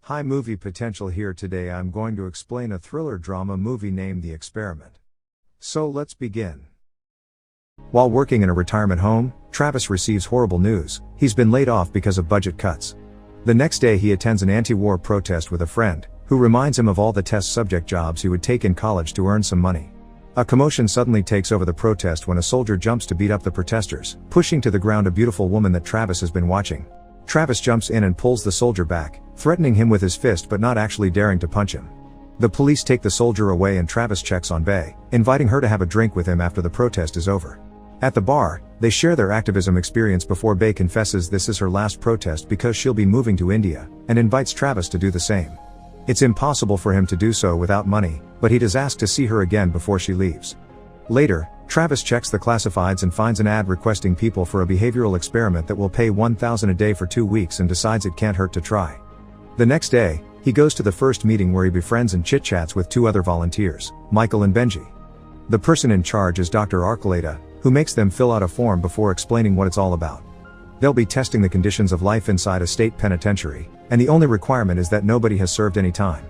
High movie potential here. Today I'm going to explain a thriller drama movie named The Experiment. So let's begin. While working in a retirement home, Travis receives horrible news. He's been laid off because of budget cuts. The next day he attends an anti-war protest with a friend, who reminds him of all the test subject jobs he would take in college to earn some money. A commotion suddenly takes over the protest when a soldier jumps to beat up the protesters, pushing to the ground a beautiful woman that Travis has been watching. Travis jumps in and pulls the soldier back, threatening him with his fist but not actually daring to punch him. The police take the soldier away and Travis checks on Bae, inviting her to have a drink with him after the protest is over. At the bar, they share their activism experience before Bae confesses this is her last protest because she'll be moving to India, and invites Travis to do the same. It's impossible for him to do so without money, but he does ask to see her again before she leaves. Later, Travis checks the classifieds and finds an ad requesting people for a behavioral experiment that will pay $1,000 a day for 2 weeks and decides it can't hurt to try. The next day, he goes to the first meeting where he befriends and chit-chats with 2 other volunteers, Michael and Benji. The person in charge is Dr. Archuleta, who makes them fill out a form before explaining what it's all about. They'll be testing the conditions of life inside a state penitentiary, and the only requirement is that nobody has served any time.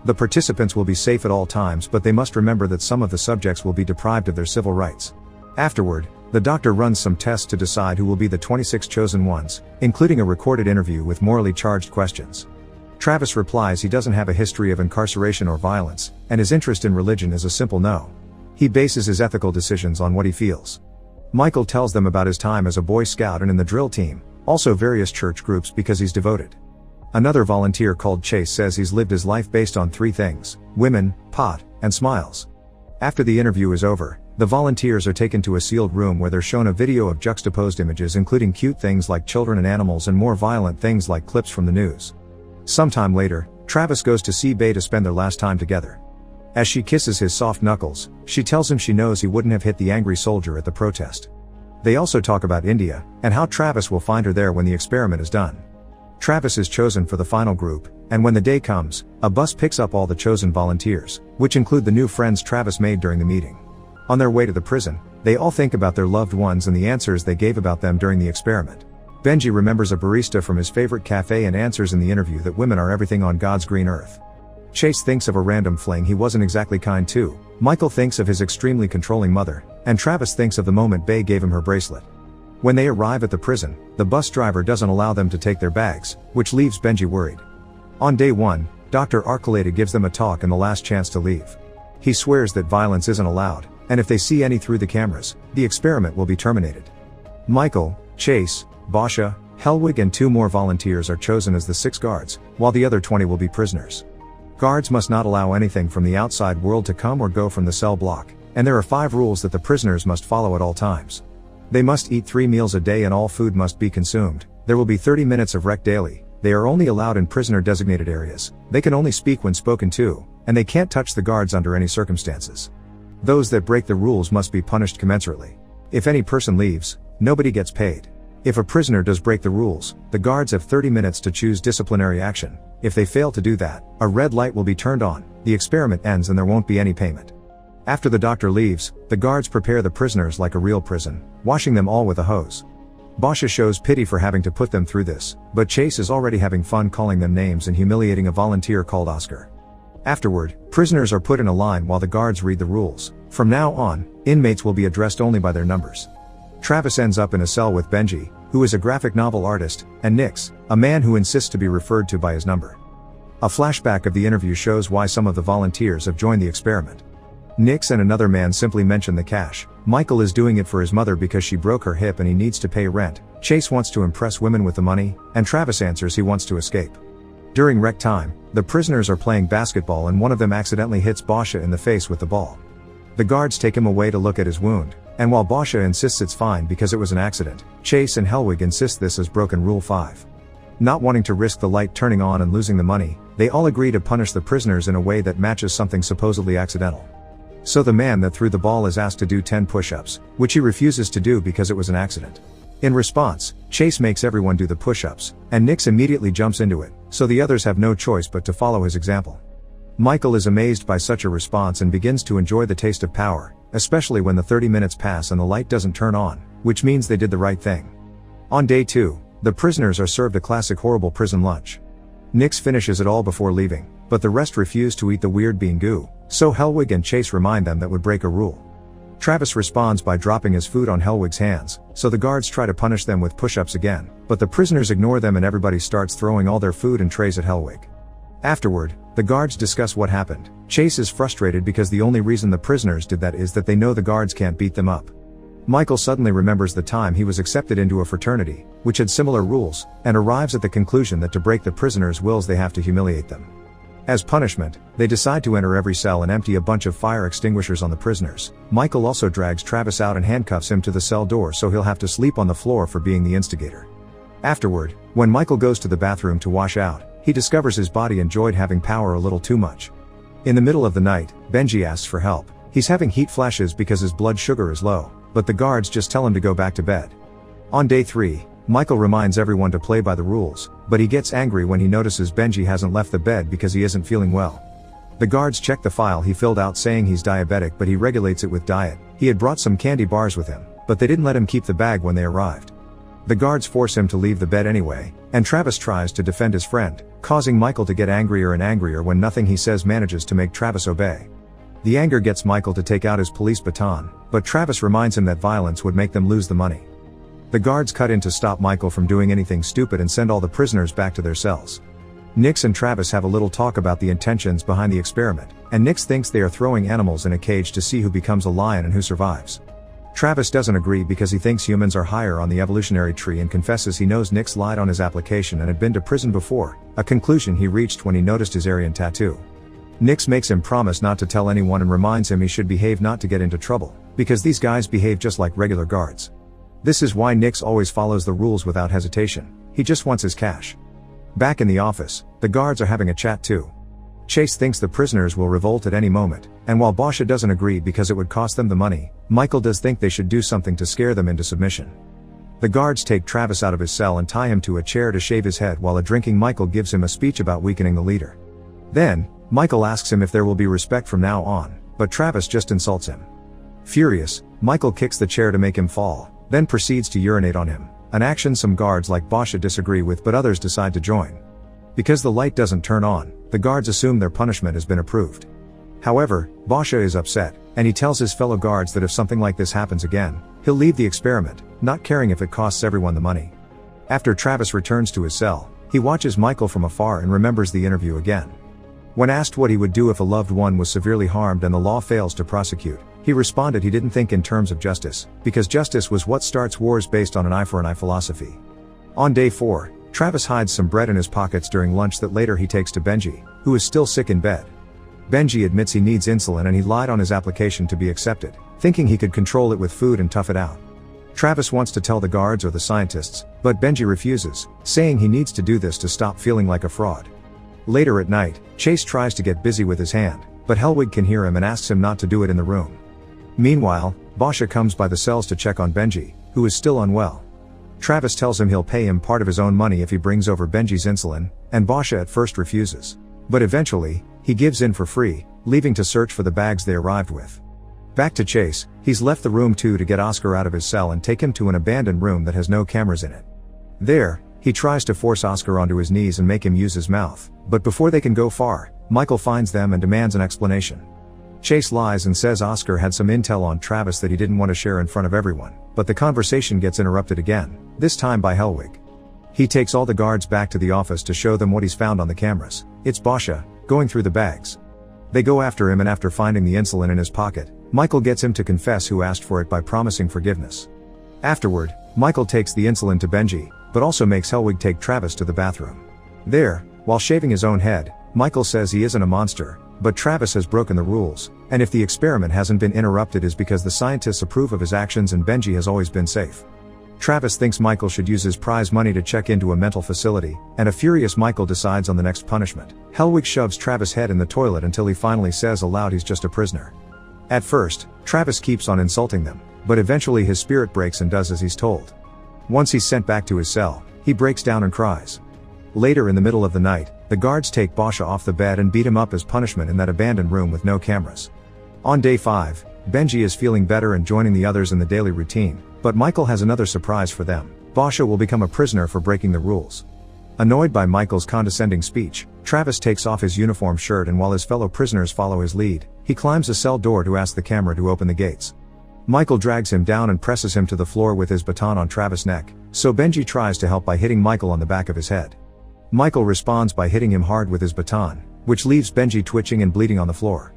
The participants will be safe at all times, but they must remember that some of the subjects will be deprived of their civil rights. Afterward, the doctor runs some tests to decide who will be the 26 chosen ones, including a recorded interview with morally charged questions. Travis replies he doesn't have a history of incarceration or violence, and his interest in religion is a simple no. He bases his ethical decisions on what he feels. Michael tells them about his time as a Boy Scout and in the drill team, also various church groups because he's devoted. Another volunteer called Chase says he's lived his life based on 3 things: women, pot, and smiles. After the interview is over, the volunteers are taken to a sealed room where they're shown a video of juxtaposed images including cute things like children and animals and more violent things like clips from the news. Sometime later, Travis goes to see Bae to spend their last time together. As she kisses his soft knuckles, she tells him she knows he wouldn't have hit the angry soldier at the protest. They also talk about India, and how Travis will find her there when the experiment is done. Travis is chosen for the final group, and when the day comes, a bus picks up all the chosen volunteers, which include the new friends Travis made during the meeting. On their way to the prison, they all think about their loved ones and the answers they gave about them during the experiment. Benji remembers a barista from his favorite cafe and answers in the interview that women are everything on God's green earth. Chase thinks of a random fling he wasn't exactly kind to, Michael thinks of his extremely controlling mother, and Travis thinks of the moment Bae gave him her bracelet. When they arrive at the prison, the bus driver doesn't allow them to take their bags, which leaves Benji worried. On day 1, Dr. Archuleta gives them a talk and the last chance to leave. He swears that violence isn't allowed, and if they see any through the cameras, the experiment will be terminated. Michael, Chase, Basha, Helwig and 2 more volunteers are chosen as the 6 guards, while the other 20 will be prisoners. Guards must not allow anything from the outside world to come or go from the cell block, and there are 5 rules that the prisoners must follow at all times. They must eat 3 meals a day and all food must be consumed. There will be 30 minutes of rec daily. They are only allowed in prisoner designated areas. They can only speak when spoken to, and they can't touch the guards under any circumstances. Those that break the rules must be punished commensurately. If any person leaves, nobody gets paid. If a prisoner does break the rules, the guards have 30 minutes to choose disciplinary action. If they fail to do that, a red light will be turned on, the experiment ends and there won't be any payment. After the doctor leaves, the guards prepare the prisoners like a real prison, washing them all with a hose. Basha shows pity for having to put them through this, but Chase is already having fun calling them names and humiliating a volunteer called Oscar. Afterward, prisoners are put in a line while the guards read the rules. From now on, inmates will be addressed only by their numbers. Travis ends up in a cell with Benji, who is a graphic novel artist, and Nix, a man who insists to be referred to by his number. A flashback of the interview shows why some of the volunteers have joined the experiment. Nix and another man simply mention the cash. Michael is doing it for his mother because she broke her hip and he needs to pay rent. Chase wants to impress women with the money, and Travis answers he wants to escape. During rec time, the prisoners are playing basketball and one of them accidentally hits Basha in the face with the ball. The guards take him away to look at his wound, and while Basha insists it's fine because it was an accident, Chase and Helwig insist this is broken Rule 5. Not wanting to risk the light turning on and losing the money, they all agree to punish the prisoners in a way that matches something supposedly accidental. So the man that threw the ball is asked to do 10 push-ups, which he refuses to do because it was an accident. In response, Chase makes everyone do the push-ups, and Nix immediately jumps into it, so the others have no choice but to follow his example. Michael is amazed by such a response and begins to enjoy the taste of power, especially when the 30 minutes pass and the light doesn't turn on, which means they did the right thing. On day 2, the prisoners are served a classic horrible prison lunch. Nix finishes it all before leaving, but the rest refuse to eat the weird bean goo, so Hellwig and Chase remind them that would break a rule. Travis responds by dropping his food on Hellwig's hands, so the guards try to punish them with push-ups again, but the prisoners ignore them and everybody starts throwing all their food and trays at Hellwig. Afterward, the guards discuss what happened. Chase is frustrated because the only reason the prisoners did that is that they know the guards can't beat them up. Michael suddenly remembers the time he was accepted into a fraternity, which had similar rules, and arrives at the conclusion that to break the prisoners' wills they have to humiliate them. As punishment, they decide to enter every cell and empty a bunch of fire extinguishers on the prisoners. Michael also drags Travis out and handcuffs him to the cell door so he'll have to sleep on the floor for being the instigator. Afterward, when Michael goes to the bathroom to wash out, he discovers his body enjoyed having power a little too much. In the middle of the night, Benji asks for help. He's having heat flashes because his blood sugar is low, but the guards just tell him to go back to bed. On day 3, Michael reminds everyone to play by the rules, but he gets angry when he notices Benji hasn't left the bed because he isn't feeling well. The guards check the file he filled out saying he's diabetic, but he regulates it with diet. He had brought some candy bars with him, but they didn't let him keep the bag when they arrived. The guards force him to leave the bed anyway, and Travis tries to defend his friend, causing Michael to get angrier and angrier when nothing he says manages to make Travis obey. The anger gets Michael to take out his police baton, but Travis reminds him that violence would make them lose the money. The guards cut in to stop Michael from doing anything stupid and send all the prisoners back to their cells. Nix and Travis have a little talk about the intentions behind the experiment, and Nix thinks they are throwing animals in a cage to see who becomes a lion and who survives. Travis doesn't agree because he thinks humans are higher on the evolutionary tree and confesses he knows Nix lied on his application and had been to prison before, a conclusion he reached when he noticed his Aryan tattoo. Nix makes him promise not to tell anyone and reminds him he should behave not to get into trouble, because these guys behave just like regular guards. This is why Nix always follows the rules without hesitation. He just wants his cash. Back in the office, the guards are having a chat too. Chase thinks the prisoners will revolt at any moment, and while Basha doesn't agree because it would cost them the money, Michael does think they should do something to scare them into submission. The guards take Travis out of his cell and tie him to a chair to shave his head while a drinking Michael gives him a speech about weakening the leader. Then, Michael asks him if there will be respect from now on, but Travis just insults him. Furious, Michael kicks the chair to make him fall, then proceeds to urinate on him, an action some guards like Basha disagree with but others decide to join. Because the light doesn't turn on, the guards assume their punishment has been approved. However, Basha is upset, and he tells his fellow guards that if something like this happens again, he'll leave the experiment, not caring if it costs everyone the money. After Travis returns to his cell, he watches Michael from afar and remembers the interview again. When asked what he would do if a loved one was severely harmed and the law fails to prosecute, he responded he didn't think in terms of justice, because justice was what starts wars based on an eye for an eye philosophy. On day 4, Travis hides some bread in his pockets during lunch that later he takes to Benji, who is still sick in bed. Benji admits he needs insulin and he lied on his application to be accepted, thinking he could control it with food and tough it out. Travis wants to tell the guards or the scientists, but Benji refuses, saying he needs to do this to stop feeling like a fraud. Later at night, Chase tries to get busy with his hand, but Hellwig can hear him and asks him not to do it in the room. Meanwhile, Basha comes by the cells to check on Benji, who is still unwell. Travis tells him he'll pay him part of his own money if he brings over Benji's insulin, and Basha at first refuses. But eventually, he gives in for free, leaving to search for the bags they arrived with. Back to Chase, he's left the room too to get Oscar out of his cell and take him to an abandoned room that has no cameras in it. There, he tries to force Oscar onto his knees and make him use his mouth, but before they can go far, Michael finds them and demands an explanation. Chase lies and says Oscar had some intel on Travis that he didn't want to share in front of everyone, but the conversation gets interrupted again, this time by Hellwig. He takes all the guards back to the office to show them what he's found on the cameras. It's Basha, going through the bags. They go after him and after finding the insulin in his pocket, Michael gets him to confess who asked for it by promising forgiveness. Afterward, Michael takes the insulin to Benji, but also makes Hellwig take Travis to the bathroom. There, while shaving his own head, Michael says he isn't a monster, but Travis has broken the rules, and if the experiment hasn't been interrupted is because the scientists approve of his actions and Benji has always been safe. Travis thinks Michael should use his prize money to check into a mental facility, and a furious Michael decides on the next punishment. Hellwig shoves Travis' head in the toilet until he finally says aloud he's just a prisoner. At first, Travis keeps on insulting them, but eventually his spirit breaks and does as he's told. Once he's sent back to his cell, he breaks down and cries. Later in the middle of the night, the guards take Basha off the bed and beat him up as punishment in that abandoned room with no cameras. On day 5, Benji is feeling better and joining the others in the daily routine, but Michael has another surprise for them. Basha will become a prisoner for breaking the rules. Annoyed by Michael's condescending speech, Travis takes off his uniform shirt, and while his fellow prisoners follow his lead, he climbs a cell door to ask the camera to open the gates. Michael drags him down and presses him to the floor with his baton on Travis' neck, so Benji tries to help by hitting Michael on the back of his head. Michael responds by hitting him hard with his baton, which leaves Benji twitching and bleeding on the floor.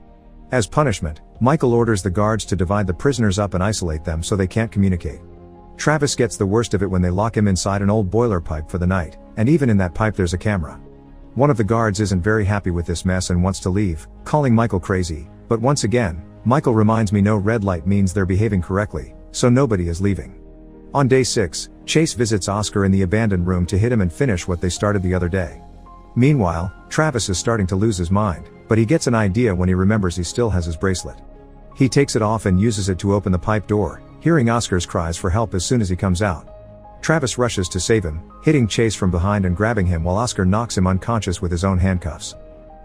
As punishment, Michael orders the guards to divide the prisoners up and isolate them so they can't communicate. Travis gets the worst of it when they lock him inside an old boiler pipe for the night, and even in that pipe there's a camera. One of the guards isn't very happy with this mess and wants to leave, calling Michael crazy, but once again, Michael reminds me no red light means they're behaving correctly, so nobody is leaving. On day 6, Chase visits Oscar in the abandoned room to hit him and finish what they started the other day. Meanwhile, Travis is starting to lose his mind, but he gets an idea when he remembers he still has his bracelet. He takes it off and uses it to open the pipe door, hearing Oscar's cries for help as soon as he comes out. Travis rushes to save him, hitting Chase from behind and grabbing him while Oscar knocks him unconscious with his own handcuffs.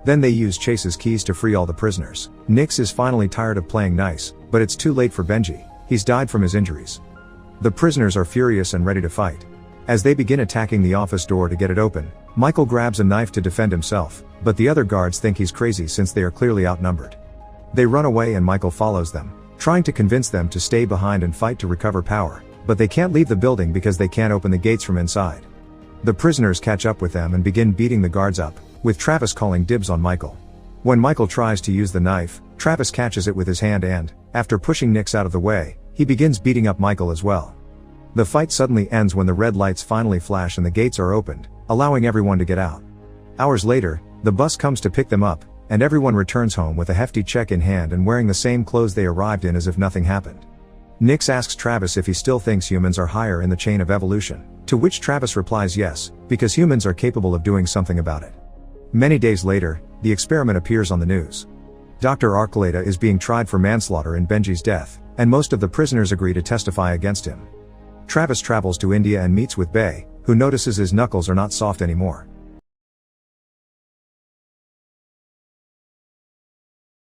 Then they use Chase's keys to free all the prisoners. Nix is finally tired of playing nice, but it's too late for Benji. He's died from his injuries. The prisoners are furious and ready to fight. As they begin attacking the office door to get it open, Michael grabs a knife to defend himself, but the other guards think he's crazy since they are clearly outnumbered. They run away and Michael follows them, trying to convince them to stay behind and fight to recover power, but they can't leave the building because they can't open the gates from inside. The prisoners catch up with them and begin beating the guards up, with Travis calling dibs on Michael. When Michael tries to use the knife, Travis catches it with his hand and, after pushing Nix out of the way, he begins beating up Michael as well. The fight suddenly ends when the red lights finally flash and the gates are opened, allowing everyone to get out. Hours later, the bus comes to pick them up, and everyone returns home with a hefty check in hand and wearing the same clothes they arrived in as if nothing happened. Nix asks Travis if he still thinks humans are higher in the chain of evolution, to which Travis replies yes, because humans are capable of doing something about it. Many days later, the experiment appears on the news. Dr. Archuleta is being tried for manslaughter in Benji's death, and most of the prisoners agree to testify against him. Travis travels to India and meets with Bay, who notices his knuckles are not soft anymore.